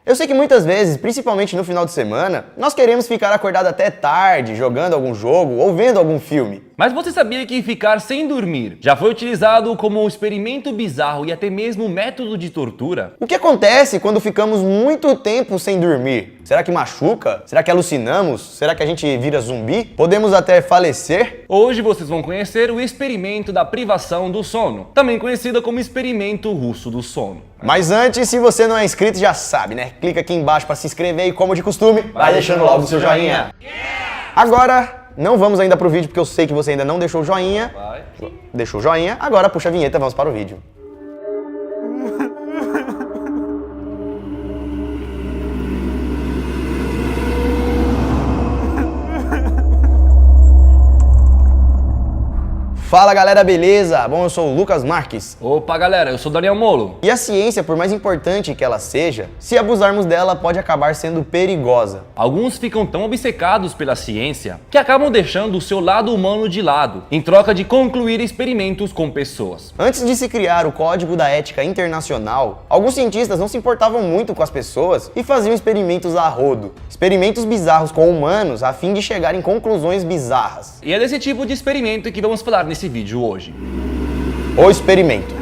Eu sei que muitas vezes, principalmente no final de semana, nós queremos ficar acordado até tarde, jogando algum jogo ou vendo algum filme. Mas você sabia que ficar sem dormir já foi utilizado como um experimento bizarro e até mesmo método de tortura? O que acontece quando ficamos muito tempo sem dormir? Será que machuca? Será que alucinamos? Será que a gente vira zumbi? Podemos até falecer? Hoje vocês vão conhecer o experimento da privação do sono, também conhecido como experimento russo do sono. Mas antes, se você não é inscrito, já sabe, né? Clica aqui embaixo para se inscrever e, como de costume, vai deixando logo o seu joinha. Agora, não vamos ainda pro vídeo, porque eu sei que você ainda não deixou o joinha. Deixou o joinha, agora puxa a vinheta, vamos para o vídeo. Fala galera, beleza? Bom, eu sou o Lucas Marques. Opa galera, eu sou o Daniel Molo. E a ciência, por mais importante que ela seja, se abusarmos dela pode acabar sendo perigosa. Alguns ficam tão obcecados pela ciência que acabam deixando o seu lado humano de lado, em troca de concluir experimentos com pessoas. Antes de se criar o Código da Ética Internacional, alguns cientistas não se importavam muito com as pessoas e faziam experimentos a rodo. Experimentos bizarros com humanos a fim de chegar em conclusões bizarras. E é desse tipo de experimento que vamos falar nesse vídeo hoje. O experimento.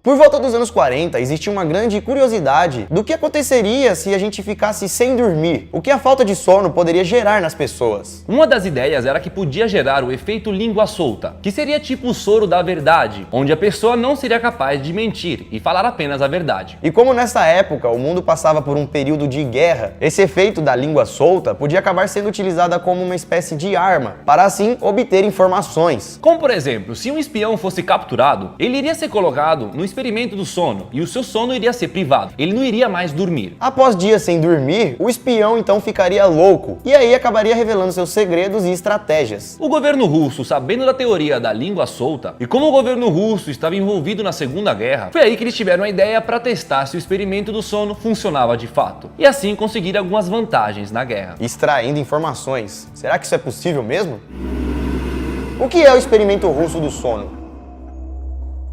Por volta dos anos 40, existia uma grande curiosidade do que aconteceria se a gente ficasse sem dormir, o que a falta de sono poderia gerar nas pessoas. Uma das ideias era que podia gerar o efeito língua solta, que seria tipo o soro da verdade, onde a pessoa não seria capaz de mentir e falar apenas a verdade. E como nessa época o mundo passava por um período de guerra, esse efeito da língua solta podia acabar sendo utilizada como uma espécie de arma, para assim obter informações. Como por exemplo, se um espião fosse capturado, ele iria ser colocado no experimento do sono e o seu sono iria ser privado. Ele não iria mais dormir. Após dias sem dormir, o espião então ficaria louco e aí acabaria revelando seus segredos e estratégias. O governo russo, sabendo da teoria da língua solta e como o governo russo estava envolvido na Segunda Guerra, foi aí que eles tiveram a ideia para testar se o experimento do sono funcionava de fato e assim conseguir algumas vantagens na guerra. Extraindo informações. Será que isso é possível mesmo? O que é o experimento russo do sono?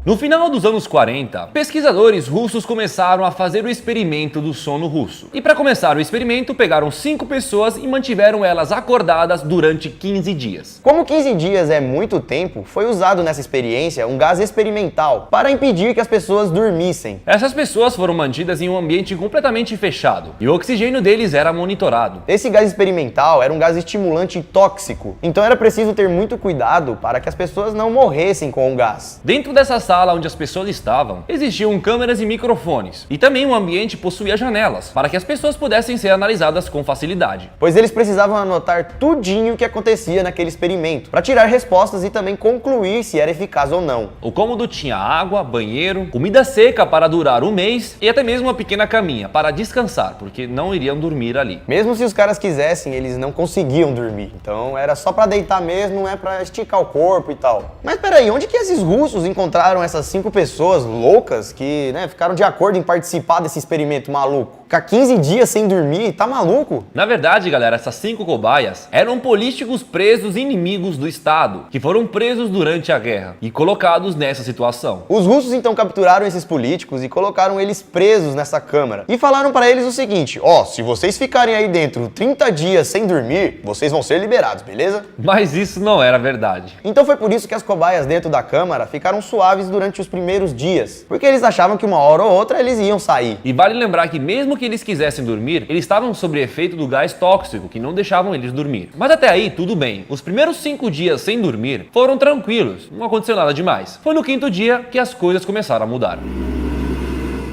No final dos anos 40, pesquisadores russos começaram a fazer o experimento do sono russo. E para começar o experimento, pegaram 5 pessoas e mantiveram elas acordadas durante 15 dias. Como 15 dias é muito tempo, foi usado nessa experiência um gás experimental para impedir que as pessoas dormissem. Essas pessoas foram mantidas em um ambiente completamente fechado e o oxigênio deles era monitorado. Esse gás experimental era um gás estimulante tóxico, então era preciso ter muito cuidado para que as pessoas não morressem com o gás. Dentro dessa sala onde as pessoas estavam, existiam câmeras e microfones, e também o ambiente possuía janelas, para que as pessoas pudessem ser analisadas com facilidade. Pois eles precisavam anotar tudinho o que acontecia naquele experimento, para tirar respostas e também concluir se era eficaz ou não. O cômodo tinha água, banheiro, comida seca para durar um mês e até mesmo uma pequena caminha para descansar, porque não iriam dormir ali. Mesmo se os caras quisessem, eles não conseguiam dormir, então era só para deitar mesmo, não é para esticar o corpo e tal. Mas peraí, onde que esses russos encontraram essas 5 pessoas loucas que, ficaram de acordo em participar desse experimento maluco? Ficar 15 dias sem dormir, tá maluco? Na verdade, galera, essas 5 cobaias eram políticos presos inimigos do Estado, que foram presos durante a guerra e colocados nessa situação. Os russos então capturaram esses políticos e colocaram eles presos nessa câmara. E falaram para eles o seguinte: se vocês ficarem aí dentro 30 dias sem dormir, vocês vão ser liberados, beleza? Mas isso não era verdade. Então foi por isso que as cobaias dentro da câmara ficaram suaves durante os primeiros dias, porque eles achavam que uma hora ou outra eles iam sair. E vale lembrar que mesmo que eles quisessem dormir, eles estavam sob efeito do gás tóxico, que não deixavam eles dormir. Mas até aí, tudo bem. Os primeiros 5 dias sem dormir foram tranquilos, não aconteceu nada demais. Foi no 5º dia que as coisas começaram a mudar.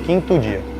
5º dia.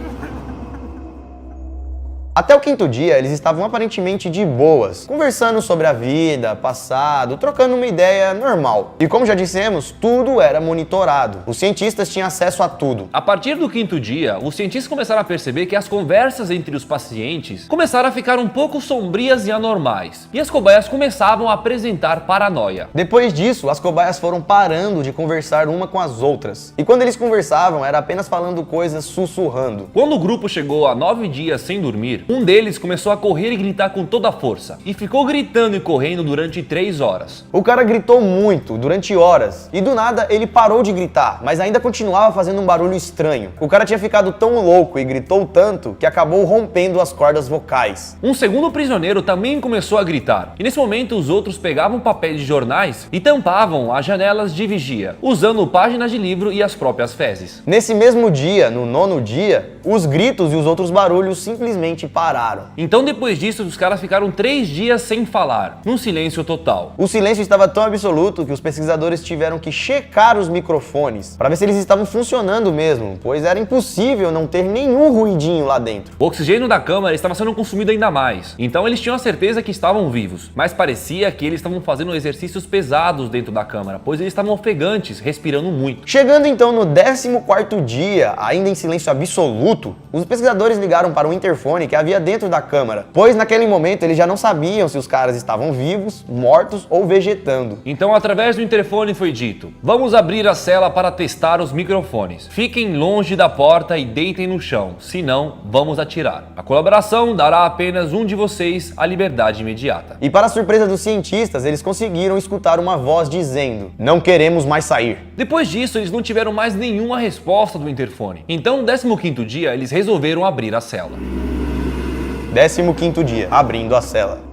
Até o 5º dia, eles estavam aparentemente de boas, conversando sobre a vida, passado, trocando uma ideia normal. E como já dissemos, tudo era monitorado. Os cientistas tinham acesso a tudo. A partir do 5º dia, os cientistas começaram a perceber que as conversas entre os pacientes começaram a ficar um pouco sombrias e anormais. E as cobaias começavam a apresentar paranoia. Depois disso, as cobaias foram parando de conversar uma com as outras. E quando eles conversavam, era apenas falando coisas sussurrando. Quando o grupo chegou a 9 dias sem dormir, Um deles começou a correr e gritar com toda a força, e ficou gritando e correndo durante 3 horas. O cara gritou muito, durante horas, e do nada ele parou de gritar, mas ainda continuava fazendo um barulho estranho. O cara tinha ficado tão louco e gritou tanto que acabou rompendo as cordas vocais. Um segundo prisioneiro também começou a gritar, e nesse momento os outros pegavam papéis de jornais e tampavam as janelas de vigia, usando páginas de livro e as próprias fezes. Nesse mesmo dia, no 9º dia, os gritos e os outros barulhos simplesmente pararam. Então depois disso os caras ficaram 3 dias sem falar, num silêncio total. O silêncio estava tão absoluto que os pesquisadores tiveram que checar os microfones para ver se eles estavam funcionando mesmo, pois era impossível não ter nenhum ruidinho lá dentro. O oxigênio da câmara estava sendo consumido ainda mais, então eles tinham a certeza que estavam vivos, mas parecia que eles estavam fazendo exercícios pesados dentro da câmara, pois eles estavam ofegantes, respirando muito. Chegando então no 14º dia, ainda em silêncio absoluto, os pesquisadores ligaram para o interfone que havia dentro da câmara, pois naquele momento eles já não sabiam se os caras estavam vivos, mortos ou vegetando. Então, através do interfone foi dito: vamos abrir a cela para testar os microfones. Fiquem longe da porta e deitem no chão, senão vamos atirar. A colaboração dará apenas um de vocês a liberdade imediata. E para a surpresa dos cientistas, eles conseguiram escutar uma voz dizendo: não queremos mais sair. Depois disso, eles não tiveram mais nenhuma resposta do interfone. Então, no 15º dia, eles resolveram abrir a cela. 15º dia, abrindo a cela.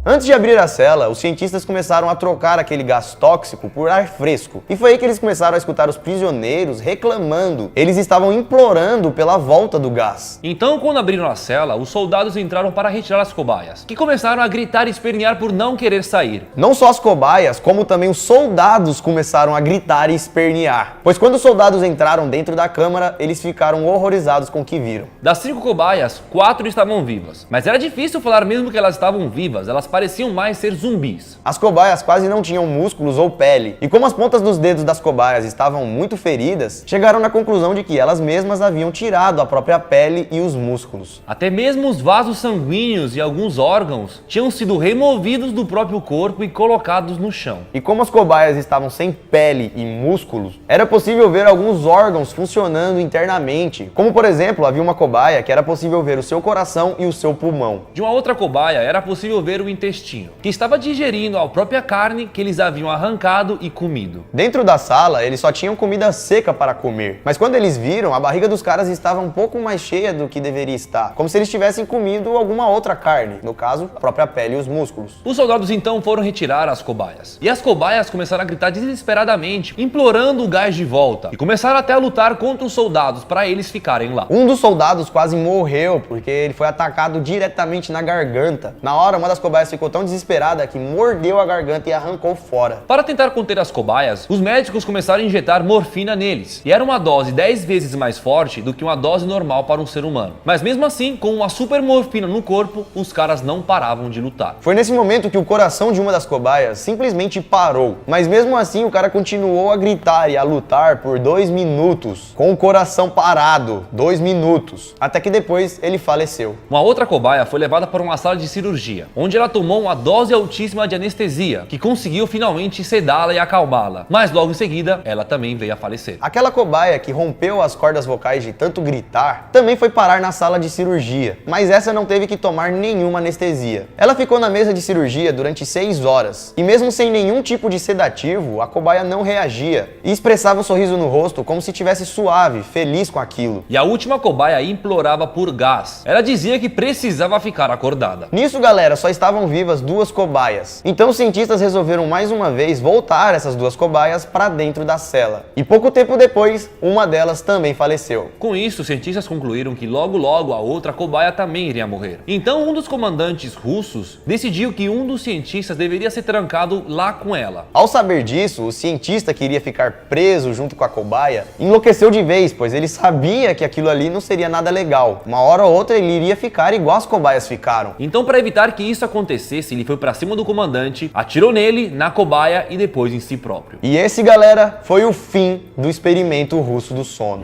Antes de abrir a cela, os cientistas começaram a trocar aquele gás tóxico por ar fresco. E foi aí que eles começaram a escutar os prisioneiros reclamando. Eles estavam implorando pela volta do gás. Então, quando abriram a cela, os soldados entraram para retirar as cobaias, que começaram a gritar e espernear por não querer sair. Não só as cobaias, como também os soldados começaram a gritar e espernear. Pois quando os soldados entraram dentro da câmara, eles ficaram horrorizados com o que viram. Das 5 cobaias, 4 estavam vivas. Mas era difícil falar mesmo que elas estavam vivas, elas pareciam mais ser zumbis. As cobaias quase não tinham músculos ou pele, e como as pontas dos dedos das cobaias estavam muito feridas, chegaram na conclusão de que elas mesmas haviam tirado a própria pele e os músculos. Até mesmo os vasos sanguíneos e alguns órgãos tinham sido removidos do próprio corpo e colocados no chão. E como as cobaias estavam sem pele e músculos, era possível ver alguns órgãos funcionando internamente, como por exemplo, havia uma cobaia que era possível ver o seu coração e o seu pulmão. De uma outra cobaia era possível ver o intestino, que estava digerindo a própria carne que eles haviam arrancado e comido. Dentro da sala, eles só tinham comida seca para comer, mas quando eles viram, a barriga dos caras estava um pouco mais cheia do que deveria estar, como se eles tivessem comido alguma outra carne, no caso, a própria pele e os músculos. Os soldados então foram retirar as cobaias, e as cobaias começaram a gritar desesperadamente, implorando o gás de volta, e começaram até a lutar contra os soldados para eles ficarem lá. Um dos soldados quase morreu, porque ele foi atacado diretamente na garganta. Na hora, uma das cobaias ficou tão desesperada que mordeu a garganta e arrancou fora. Para tentar conter as cobaias, os médicos começaram a injetar morfina neles, e era uma dose 10 vezes mais forte do que uma dose normal para um ser humano. Mas mesmo assim, com uma super morfina no corpo, os caras não paravam de lutar. Foi nesse momento que o coração de uma das cobaias simplesmente parou, mas mesmo assim o cara continuou a gritar e a lutar por 2 minutos, com o coração parado, 2 minutos, até que depois ele faleceu. Uma outra cobaia foi levada para uma sala de cirurgia, onde ela tomou uma dose altíssima de anestesia, que conseguiu finalmente sedá-la e acalmá-la, mas logo em seguida, ela também veio a falecer. Aquela cobaia que rompeu as cordas vocais de tanto gritar, também foi parar na sala de cirurgia, mas essa não teve que tomar nenhuma anestesia. Ela ficou na mesa de cirurgia durante 6 horas, e mesmo sem nenhum tipo de sedativo, a cobaia não reagia, e expressava um sorriso no rosto como se estivesse suave, feliz com aquilo. E a última cobaia implorava por gás. Ela dizia que precisava ficar acordada. Nisso, galera, só estavam vivas 2 cobaias. Então os cientistas resolveram mais uma vez voltar essas 2 cobaias para dentro da cela. E pouco tempo depois, uma delas também faleceu. Com isso, os cientistas concluíram que logo a outra cobaia também iria morrer. Então um dos comandantes russos decidiu que um dos cientistas deveria ser trancado lá com ela. Ao saber disso, o cientista que iria ficar preso junto com a cobaia enlouqueceu de vez, pois ele sabia que aquilo ali não seria nada legal. Uma hora ou outra ele iria ficar igual as cobaias ficaram. Então, para evitar que isso acontecesse, ele foi para cima do comandante, atirou nele, na cobaia e depois em si próprio. E esse, galera, foi o fim do experimento russo do sono.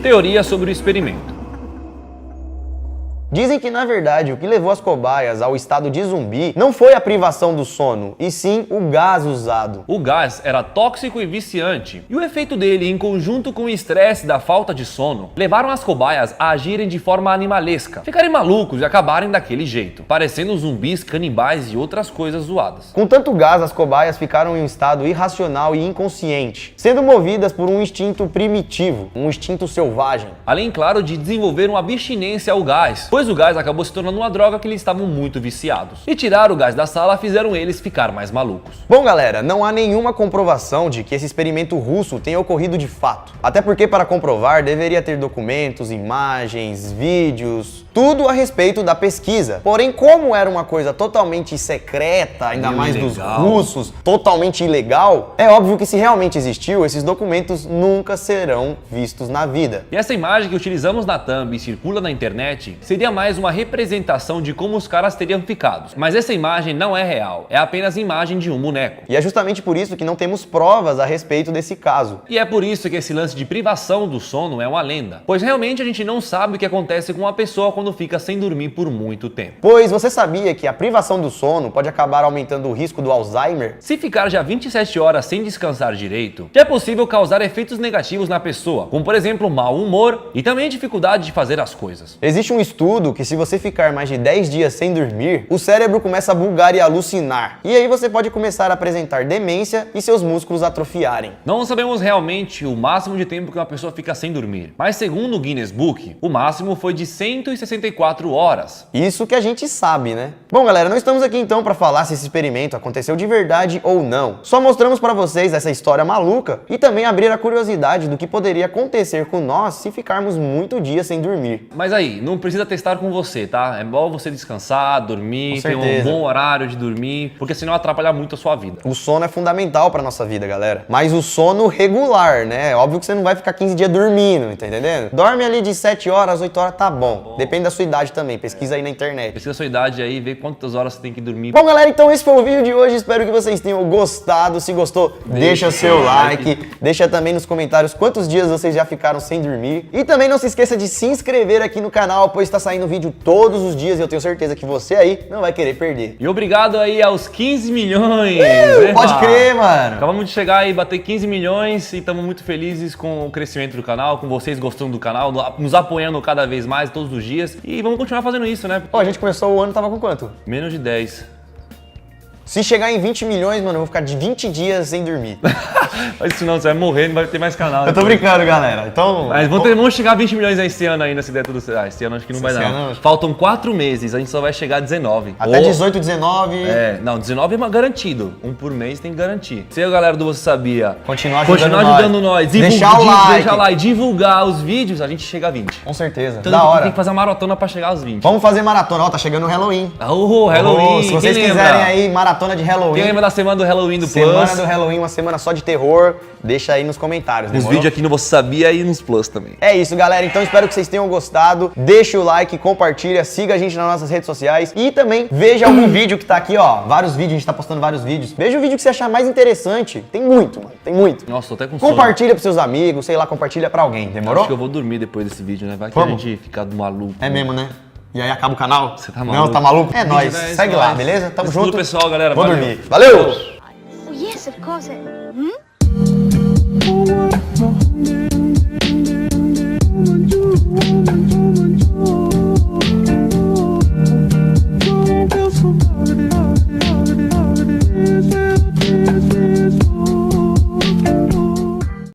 Teoria sobre o experimento. Dizem que, na verdade, o que levou as cobaias ao estado de zumbi não foi a privação do sono, e sim o gás usado. O gás era tóxico e viciante, e o efeito dele, em conjunto com o estresse da falta de sono, levaram as cobaias a agirem de forma animalesca, ficarem malucos e acabarem daquele jeito, parecendo zumbis, canibais e outras coisas zoadas. Com tanto gás, as cobaias ficaram em um estado irracional e inconsciente, sendo movidas por um instinto primitivo, um instinto selvagem. Além, claro, de desenvolver uma abstinência ao gás, pois o gás acabou se tornando uma droga que eles estavam muito viciados. E tirar o gás da sala fizeram eles ficar mais malucos. Bom, galera, não há nenhuma comprovação de que esse experimento russo tenha ocorrido de fato. Até porque, para comprovar, deveria ter documentos, imagens, vídeos, tudo a respeito da pesquisa. Porém, como era uma coisa totalmente secreta, ainda mais dos russos, totalmente ilegal, é óbvio que se realmente existiu, esses documentos nunca serão vistos na vida. E essa imagem que utilizamos na thumb e circula na internet seria mais uma representação de como os caras teriam ficado. Mas essa imagem não é real, é apenas imagem de um boneco. E é justamente por isso que não temos provas a respeito desse caso. E é por isso que esse lance de privação do sono é uma lenda, pois realmente a gente não sabe o que acontece com uma pessoa quando fica sem dormir por muito tempo. Pois você sabia que a privação do sono pode acabar aumentando o risco do Alzheimer? Se ficar já 27 horas sem descansar direito, já é possível causar efeitos negativos na pessoa, como por exemplo mau humor e também dificuldade de fazer as coisas. Existe um estudo que se você ficar mais de 10 dias sem dormir, o cérebro começa a bugar e alucinar. E aí você pode começar a apresentar demência e seus músculos atrofiarem. Não sabemos realmente o máximo de tempo que uma pessoa fica sem dormir, mas segundo o Guinness Book, o máximo foi de 164 horas. Isso que a gente sabe, né? Bom, galera, não estamos aqui então para falar se esse experimento aconteceu de verdade ou não. Só mostramos para vocês essa história maluca e também abrir a curiosidade do que poderia acontecer com nós se ficarmos muito dias sem dormir. Mas aí, não precisa testar com você, tá? É bom você descansar, dormir, ter um bom horário de dormir, porque senão atrapalha muito a sua vida. O sono é fundamental para nossa vida, galera. Mas o sono regular, né? Óbvio que você não vai ficar 15 dias dormindo, tá entendendo? Dorme ali de 7 horas, 8 horas, tá bom. Depende da sua idade também, pesquisa aí na internet. Pesquisa a sua idade aí, vê quantas horas você tem que dormir. Bom, galera, então esse foi o vídeo de hoje. Espero que vocês tenham gostado. Se gostou, deixa seu like. Deixa também nos comentários quantos dias vocês já ficaram sem dormir. E também não se esqueça de se inscrever aqui no canal, pois está saindo vídeo todos os dias e eu tenho certeza que você aí não vai querer perder. E obrigado aí aos 15 milhões! Pode crer, mano! Acabamos de chegar e bater 15 milhões e estamos muito felizes com o crescimento do canal, com vocês gostando do canal, nos apoiando cada vez mais, todos os dias. E vamos continuar fazendo isso, né? Pô, a gente começou o ano, tava com quanto? Menos de 10. Se chegar em 20 milhões, mano, eu vou ficar de 20 dias sem dormir. Mas isso não, você vai morrer, não vai ter mais canal. Eu tô brincando, galera. Então... Mas vamos chegar a 20 milhões esse ano ainda, se der tudo certo. Esse ano acho que não vai dar. Ano... Faltam 4 meses, a gente só vai chegar a 19. Até 18, 19... É, não, 19 é garantido. Um por mês tem que garantir. Se a galera do Você Sabia continuar ajudando nós, deixar o like, divulgar os vídeos, a gente chega a 20. Com certeza. Então da hora. Tem que fazer uma maratona pra chegar aos 20. Vamos fazer maratona. Ó, tá chegando o Halloween. Halloween. Se vocês quiserem aí, maratona de Halloween. Quem lembra da semana do Halloween do Plus? Semana do Halloween, uma semana só de terror. Deixa aí nos comentários. Os vídeos aqui no Você Sabia e nos Plus também. É isso, galera. Então espero que vocês tenham gostado. Deixa o like, compartilha, siga a gente nas nossas redes sociais. E também veja algum vídeo que tá aqui, ó. Vários vídeos, a gente tá postando vários vídeos. Veja o vídeo que você achar mais interessante. Tem muito, mano. Tem muito. Nossa, tô até com sono. Compartilha pros seus amigos, sei lá, compartilha pra alguém. Demorou? Acho que eu vou dormir depois desse vídeo, né? Vai que a gente fica do maluco. É mesmo, né? E aí acaba o canal? Você tá maluco? Não, tá maluco? É nóis. Segue lá, beleza? Tamo junto. Tudo, pessoal, galera. Vou dormir. Valeu! Oh, yes, of course.